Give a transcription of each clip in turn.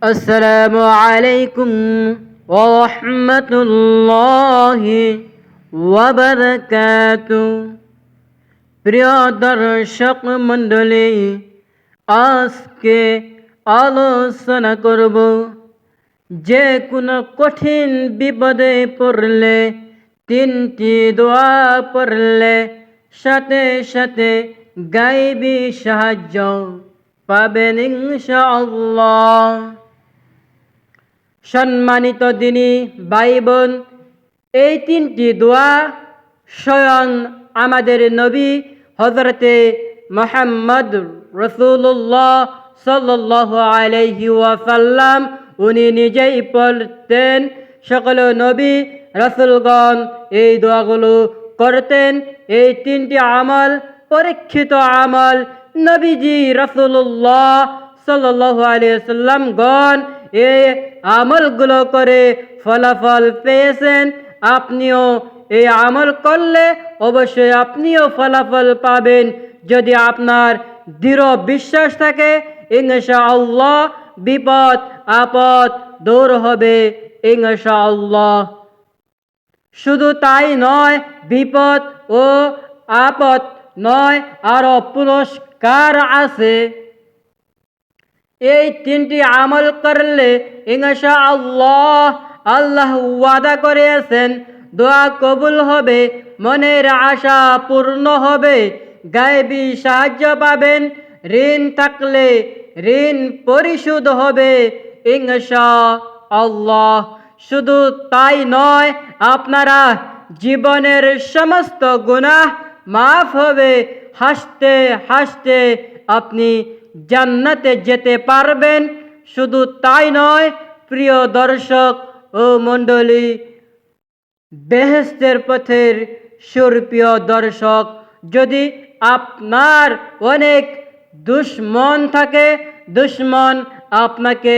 আসসালামু আলাইকুম ওয়া রাহমাতুল্লাহি ওয়া বারাকাতুহু। প্রিয় দর্শক মণ্ডলী, আজকে আলোচনা করব যে কোনো কঠিন বিপদে পড়লে তিনটি দোয়া পড়লে সাথে সাথে গায়বী সাহায্য পাবেন ইনশাআল্লাহ। সম্মানিত দিনী ভাই বোন, এই তিনটি দোয়া স্বয়ং আমাদের নবী হযরতে মুহাম্মদ রাসূলুল্লাহ সাল্লাল্লাহু আলাইহি ওয়াসাল্লাম উনি নিজেই পড়তেন। সকল নবী রাসূলগণ এই দোয়াগুলো করতেন। এই তিনটি আমল পরীক্ষিত আমল। নবীজি রাসূলুল্লাহ সাল্লাল্লাহু আলাইহি ওয়াসাল্লাম গণ এই আমলগুলো করে ফলাফল পেয়েছেন। আপনিও এই আমল করলে অবশ্যই আপনিও ফলাফল পাবেন। যদি আপনার দৃঢ় বিশ্বাস থাকে, ইনশাআল্লাহ বিপদ আপদ দূর হবে ইনশাআল্লাহ। শুধু তাই নয়, বিপদ ও আপদ নয়, আরো পুরস্কার আছে। এই তিনটি আমল করলে ইনশাআল্লাহ আল্লাহ ওয়াদা করেছেন দোয়া কবুল হবে, মনের আশা পূর্ণ হবে, গায়বী সাহায্য পাবেন, ঋণ থাকলে ঋণ পরিশোধ হবে ইনশাআল্লাহ। শুধু তাই নয়, আপনারা জীবনের সমস্ত গুনাহ মাফ হবে। হাসতে হাসতে আপনি জান্নাতে যেতে পারবেন। শুধু তাই নয়, প্রিয় দর্শক ও মণ্ডলী, বেহেশতের পথের সুপ্রিয় দর্শক, যদি আপনার অনেক দুশ্মন থাকে, দুশ্মন আপনাকে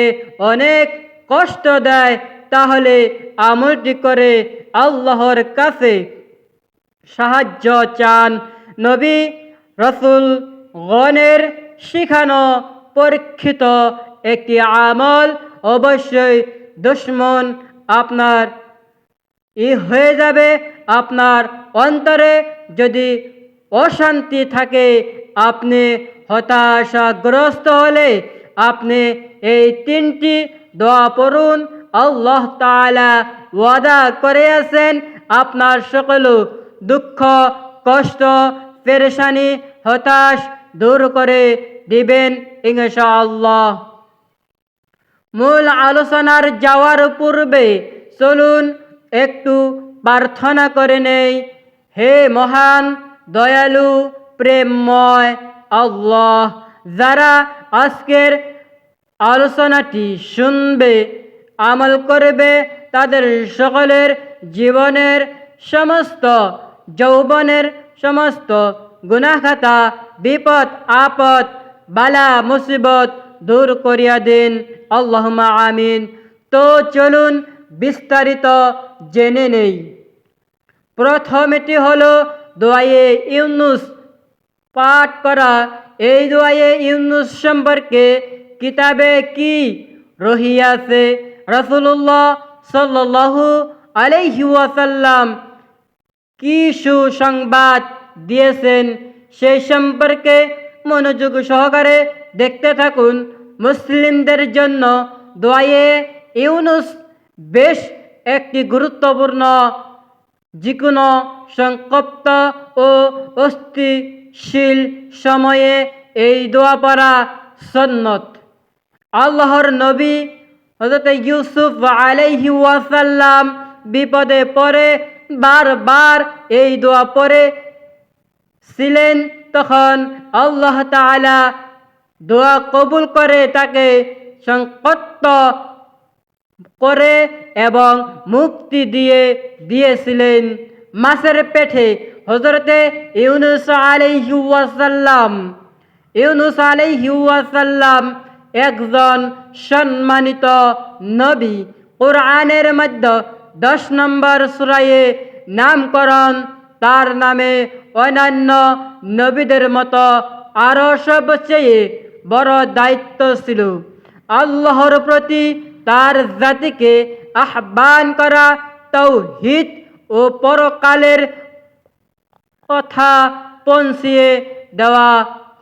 অনেক কষ্ট দেয়, তাহলে আমলটি করে আল্লাহর কাছে সাহায্য চান। নবী রাসূল গণের শিখানো পরীক্ষিত একটি আমল। অবশ্যই দুশ্মন আপনার হয়ে যাবে। আপনার অন্তরে যদি অশান্তি থাকে, আপনি হতাশাগ্রস্ত হলে আপনি এই তিনটি দোয়া পড়ুন। আল্লাহ তাআলা ওয়াদা করে আছেন আপনার সকল দুঃখ কষ্ট পেরেশানি হতাশ দূর করে দিবেন ইনশাআল্লাহ। মূল আলোচনার যাওয়ার পূর্বে চলুন একটু প্রার্থনা করে নেই। হে মহান দয়ালু প্রেমময় আল্লাহ, যারা আজকের আলোচনাটি শুনবে, আমল করবে, তাদের সকলের জীবনের সমস্ত যৌবনের সমস্ত গুনাহখাতা বিপদ আপদ বালা মুসিবত দূর করিয়া দিন, আল্লাহুম্মা আমিন। তো চলুন বিস্তারিত জেনে নেই। প্রথমটি হলো দোয়ায়ে ইউনুস পাঠ করা। এই দোয়ায়ে ইউনুস সম্পর্কে কিতাবে কি রহিয়াছে, রাসূলুল্লাহ সাল্লাল্লাহু আলাইহি ওয়াসাল্লাম কি সুসংবাদ দিয়েছেন, সেই সম্পর্কে মনোযোগ সহকারে দেখতে থাকুন। মুসলিমদের জন্য দোয়ায়ে ইউনুস বেশ একটি গুরুত্বপূর্ণ, যে কোনো সংক্ষিপ্ত ও অস্থিতিশীল সময়ে এই দোয়া পড়া সুন্নত। আল্লাহর নবী হযরত ইউসুফ আলাইহি ওয়াসাল্লাম বিপদে পড়ে বারবার এই দোয়া পড়েছিলেন। তখন আল্লাহ তাআলা দোয়া কবুল করে তাকে সংকট করে এবং মুক্তি দিয়েছিলেন। মাছের পেটে হযরতে ইউনুস আলাইহি ওয়াসাল্লাম একজন সম্মানিত নবী। কোরআনের মধ্যে 10 নম্বর সূরায়ে নামকরণ তার নামে অন্যান্য নবীদের মতো আরো সবচেয়ে বড় দায়িত্ব ছিল। আল্লাহর প্রতি তার জাতিকে আহ্বান করা, তাওহীদ ও পরকালের কথা পৌঁছিয়ে দেওয়া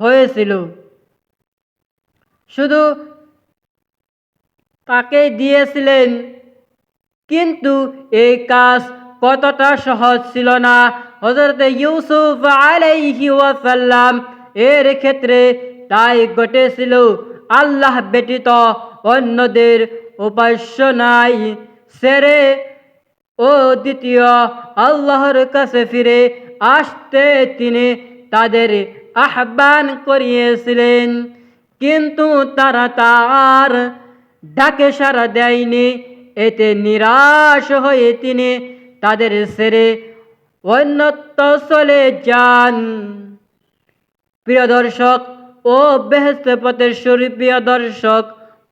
হয়েছিল। শুধু তাকে দিয়েছিলেন, কিন্তু এই কাজ কতটা সহজ ছিল না। হযরত ইউসুফ আলাইহি ওয়াসাল্লাম এর ক্ষেত্রে তাই ঘটেছিল। আল্লাহ ব্যতীত অন্যদের উপাসনায় ছেড়ে ও দ্বিতীয় আল্লাহর কাছে ফিরে আসতে তিনি তাদের আহ্বান করিয়েছিলেন, কিন্তু তারা তার ডাকে সাড়া দেয়নি। এতে নিরাশ হয়ে তিনি তাদের ছেড়ে অন্যত্র চলে যান। প্রিয় দর্শক ও বেহেশত পথের প্রিয় দর্শক,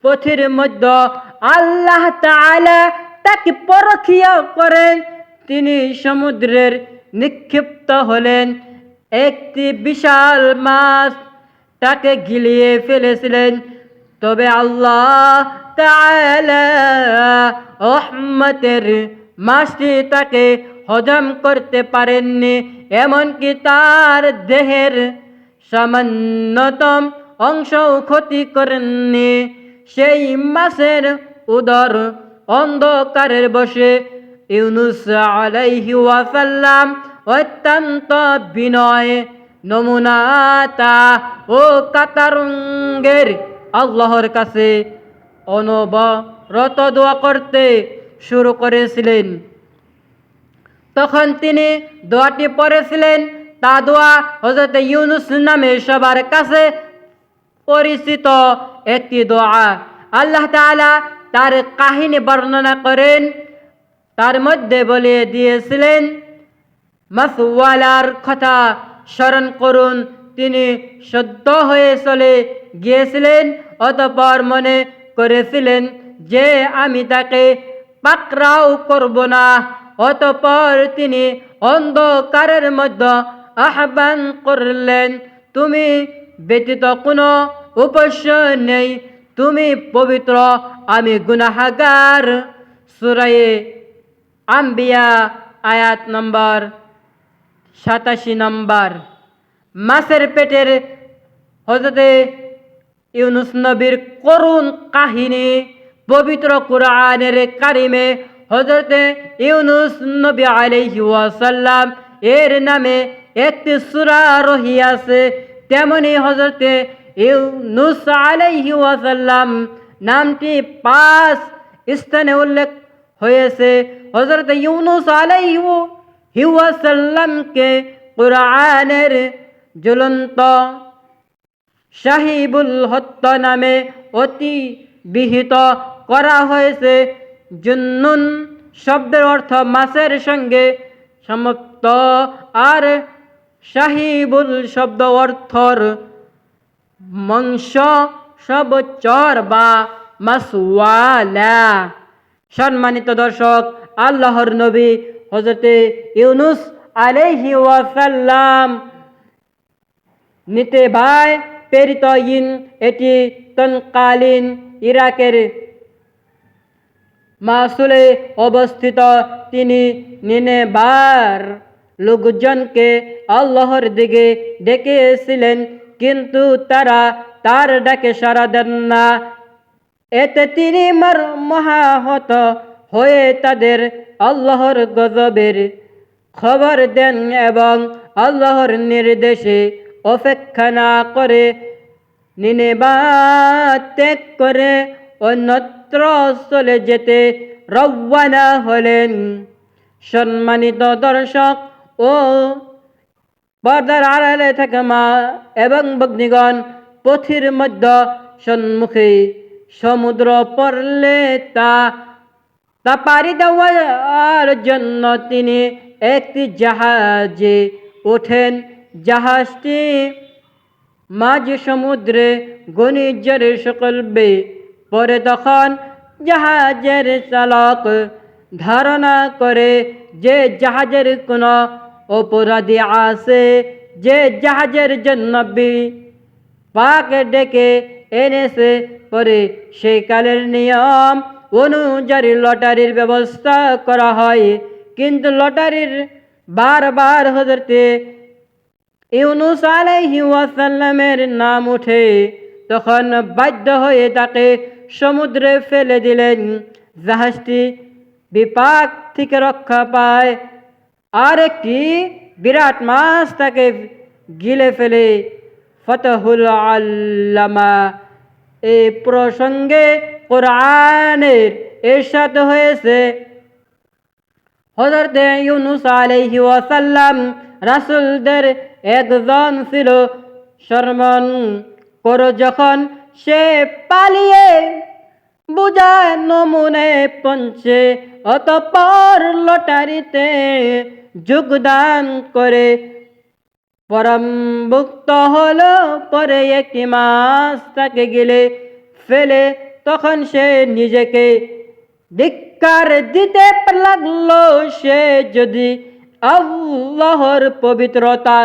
পথের মধ্যে আল্লাহ তাআলা তাকে পরীক্ষা করেন। তিনি সমুদ্রের নিক্ষিপ্ত হলেন। একটি বিশাল মাছ তাকে গিলিয়ে ফেলেছিলেন, তবে আল্লাহ তাআলা রহমতের মাছটি তাকে হজম করতে পারেননি, এমনকি তার দেহের সামান্যতম অংশও ক্ষতি করেননি। সেই মাছের উদর অন্ধকারের বসে ইউনুস আলাইহি ওয়াসাল্লাম অত্যন্ত বিনয়, নমুনাতা ও কাতারঙ্গের আল্লাহর কাছে অনবরত দোয়া করতে শুরু করেছিলেন। তখন তিনি দোয়াটি পড়েছিলেন। তা দোয়া হযরত ইউনুস নামে সবার কাছে পরিচিত একটি দোয়া। আল্লাহ তাআলা তার কাহিনী বর্ণনা করেন, তার মধ্যে বলে দিয়েছিলেন, মাসওয়ালার কথা স্মরণ করুন। তিনি সদ্য হয়ে চলে গিয়েছিলেন, অতঃপর মনে করেছিলেন যে আমি তাকে পাকড়াও করব না। অতঃপর তিনি অন্ধকারের মধ্যে আহ্বান করলেন, তুমি ব্যতীত কোনো উপাস্য নেই, তুমি পবিত্র, আমি গুনাহগার। সূরা আম্বিয়া আয়াত নম্বর 87 নম্বর। মাছের পেটের হযরত ইউনুস নবীর করুণ কাহিনী পবিত্র কুরআনের কারিমে হযরত ইউনুস নবী আলাইহি ওয়াসাল্লাম এর নামে একটি সূরা রহিয়াছে। তেমনি হযরত ইউনুস আলাইহি ওয়াসাল্লাম নামটি 5 স্থানে উল্লেখ হয়েছে। হযরত ইউনুস আলাইহি ওয়াসাল্লামকে কুরআনের জ্বলন্ত শাহিবুল হত্ত নামে অতিবিহিত করা হয়েছে। জুন্নুন শব্দের অর্থ মাছের সঙ্গে সমাপ্ত, আর শাহিবুল শব্দ অর্থর মাংস সবচর বা মাসওয়ালা। সম্মানিত দর্শক, আল্লাহর নবী হযরত ইউনুস আলাইহি ওয়াসাল্লাম নিনেভায় প্রেরিত। এটি তৎকালীন ইরাকের মাসুলে অবস্থিত। তিনি নিনেভার লোকজনকে আল্লাহর দিকে ডেকেছিলেন, কিন্তু তারা তার ডাকে সাড়া দেন না। এতে তিনি মর্মাহত হয়ে তাদের আল্লাহর গজবের খবর দেন এবং আল্লাহর নির্দেশে অপেক্ষা না করে নিনেভা ত্যাগ করে অন্যত্র চলে যেতে রওয়ানা হলেন। সম্মানিত দর্শক ও পর্দার আড়ালে থাকা মা এবং ভগ্নীগণ, পথের মধ্যে সম্মুখে সমুদ্র পড়লে তা পাড়ি দেওয়ার জন্য তিনি একটি জাহাজে ওঠেন। জাহাজটি মাঝ সমুদ্রে ঘূর্ণিঝড়ের সকলবে পরে। তখন জাহাজের চালক ধারণা করে যে জাহাজের কোনো অপরাধী আছে, যে জাহাজের জন্য পাক ডেকে এনেছে। পরে সেই কালের নিয়ম অনুযায়ী লটারির ব্যবস্থা করা হয়, কিন্তু লটারির বারবার হজরতে ইউনুস আলাইহি ওয়াসাল্লামের নাম ওঠে। তখন বাধ্য হয়ে তাকে সমুদ্রে ফেলে দিলেন। জাহাজটি বিপাক থেকে রক্ষা পায়, আর একটি বিরাট মাছ তাকে গিলে ফেলে। ফতহুল আল্লামা এই প্রসঙ্গে কোরআনের ইরশাদ হয়েছে, হযরত ইউনুস আলাইহি ওয়াসাল্লাম রাসূলদের একজন ছিল। স্মরণ করো যখন সে পালিয়ে বুঝায় নমুনে পৌঁছে, অতঃপর লটারিতে যোগদান করে পরমভুক্ত হলো। পরে একটি মাছ তাকে গিলে ফেলে। তখন সে নিজেকে ধিক্কার দিতে লাগলো। সে যদি আল্লাহর পবিত্রতা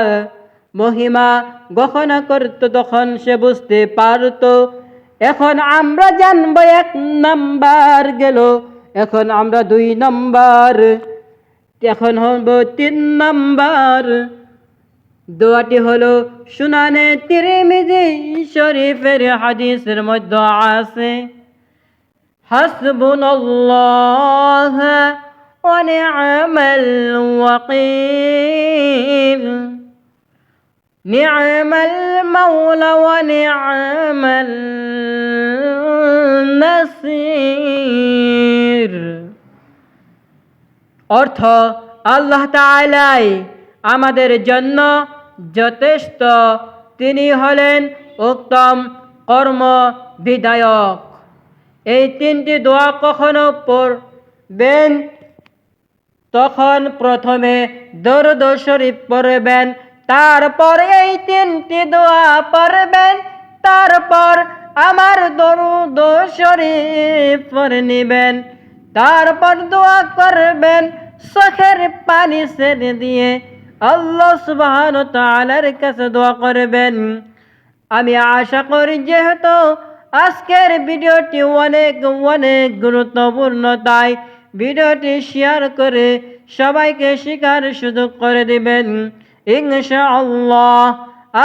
মহিমা গহনা করত, তখন সে বুঝতে পারত। এখন আমরা জানবো 1 নাম্বার গেল, এখন আমরা 2 নাম্বার, এখন হব 3 নাম্বার। দোয়াটি হলো সুনানে তিরমিজি শরীফের হাদিসের মধ্যে আছে, হাসবুনাল্লাহ ওয়া নি'মাল ওয়াকিল, নি'মাল মাওলা ওয়া নি'মাল নাসির। অর্থ, আল্লাহ তাআলাই আমাদের জন্য যথেষ্ট, তিনি হলেন উত্তম কর্ম বিধায়ক। এই 3টি দোয়া কখনো পড়বেন তখন প্রথমে দরুদ শরীফ পড়বেন, তারপর এই 3টি দোয়া পড়বেন, তারপর আমার দরুদ শরীফ পড়ে নেবেন, তারপর দোয়া করবেন চোখের পানি ছেড়ে দিয়ে আল্লাহ সুবহানাহু ওয়া তাআলার কাছে দোয়া করবেন। আমি আশা করি যেহেতু আজকের ভিডিওটি অনেক গুরুত্বপূর্ণ, তাই ভিডিওটি শেয়ার করে সবাইকে শেখার সুযোগ করে দিবেন ইনশাআল্লাহ।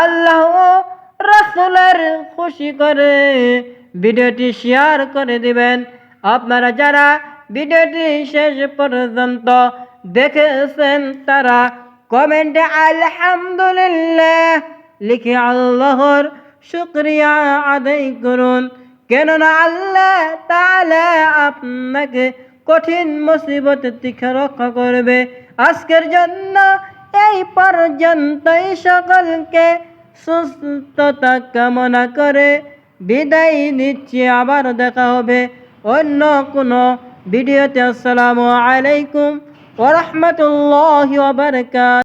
আল্লাহ ও রাসূলের খুশি করে ভিডিওটি শেয়ার করে দিবেন। আপনারা যারা ভিডিওটি শেষ পর্যন্ত দেখেছেন তারা কমেন্টে আলহামদুলিল্লাহ লিখে আল্লাহর শুকরিয়া আদায় করুন, কেননা আল্লাহ তাআলা আপনাকে কঠিন মুসিবত থেকে রক্ষা করবে। আজকের জন্য এই পর্যন্তই। সকলকে সুস্থতা কামনা করে বিদায় নিচ্ছি। আবার দেখা হবে অন্য কোনো ভিডিওতে। আসসালামু আলাইকুম ওয়া রাহমাতুল্লাহি ওয়া বারাকাতুহু।